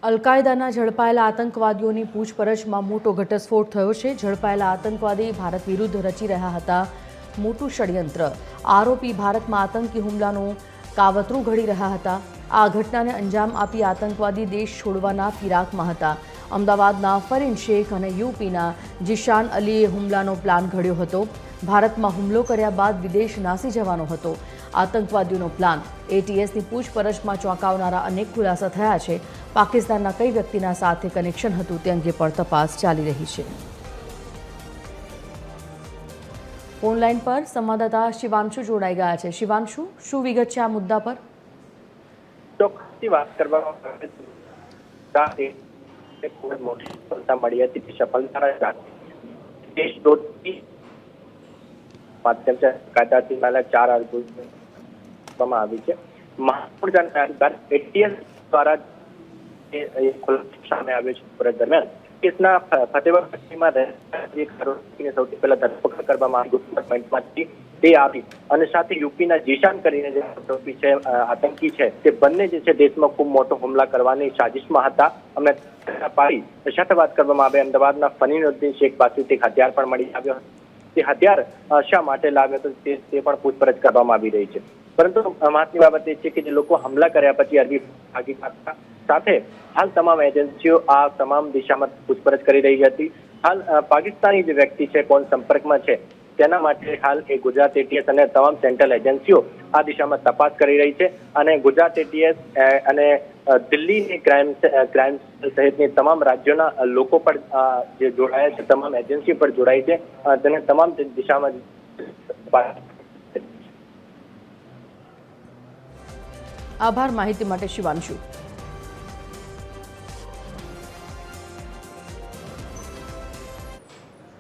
અલ-કાયદાના ઝડપાયેલા આતંકવાદીઓની પૂછપરછમાં મોટો ઘટસ્ફોટ થયો છે। ઝડપાયેલા આતંકવાદી ભારત વિરુદ્ધ રચી રહ્યા હતા મોટું ષડયંત્ર। આરોપી ભારતમાં આતંકી હુમલાનું કાવતરું ઘડી રહ્યા હતા। આ ઘટનાને અંજામ આપી આતંકવાદી દેશ છોડવાના ફિરાકમાં હતા। અમદાવાદના ફરીન શેખ અને યુપીના જીશાન અલીએ હુમલાનો પ્લાન ઘડ્યો હતો। ભારતમાં હુમલો કર્યા બાદ વિદેશ નાસી જવાનો હતો આતંકવાદીઓનો પ્લાન। એટીએસની પૂછપરછમાં ચોંકાવનારા અનેક ખુલાસા થયા છે। પાકિસ્તાનના કઈ વ્યક્તિના સાથે કનેક્શન હતું તે અંગે પણ તપાસ ચાલી રહી છે। ફોનલાઈન પર સંવાદદાતા શિવાંશુ જોડાઈ ગયા છે। શિવાંશુ, શું વિગત છે આ મુદ્દા પર? ચોક્કસથી વાત કરવામાં આવે તો ખૂબ જ મોટી સફળતા મળી હતી। તે સફળતાના દેશદ્રોહી માધ્યમથી કાયદાથી પહેલા 4 આપવામાં આવી છે। મહત્વપૂર્ણ જાણકારી એટીએસ દ્વારા સામે આવ્યો છે પૂરા દરમિયાન કેસના ફતેહગઢ પટ્ટીમાં આરોપીને સૌથી પહેલા ધરપકડ કરવામાં આવી પોઈન્ટમાંથી તે આવી અને સાથે યુપીના જીશાન કરીને જે આરોપી છે આતંકી છે તે બંને જે છે દેશમાં ખૂબ મોટો હુમલા કરવાની સાજિશમાં હતા। અમને પાડી સાથે વાત કરવામાં આવે અમદાવાદના ફરીન શેખ પાસેથી હથિયાર પણ મળી આવ્યો તે હથિયાર શા માટે લાવ્યો હતો તે પણ પૂછપરછ કરવામાં આવી રહી છે। પરંતુ મહત્વની બાબત એ છે કે જે લોકો હુમલા કર્યા પછી અરબી ભાગી સાથે હાલ તમામ એજન્સીઓ આ તમામ દિશામાં પૂછપરછ કરી રહી હતી। હાલ પાકિસ્તાની જે વ્યક્તિ છે કોણ સંપર્કમાં છે તેના માટે હાલ એ ગુજરાત એટીએસ અને તમામ સેન્ટ્રલ એજન્સીઓ આ દિશામાં તપાસ કરી રહી છે અને ગુજરાત એટીએસ અને દિલ્હીની ક્રાઇમ સહિતની તમામ રાજ્યોના લોકો પણ જે જોડાયા છે તમામ એજન્સી પર જોડાઈ છે તેને તમામ દિશામાં આભાર માહિતી માટે શિવાંશુ।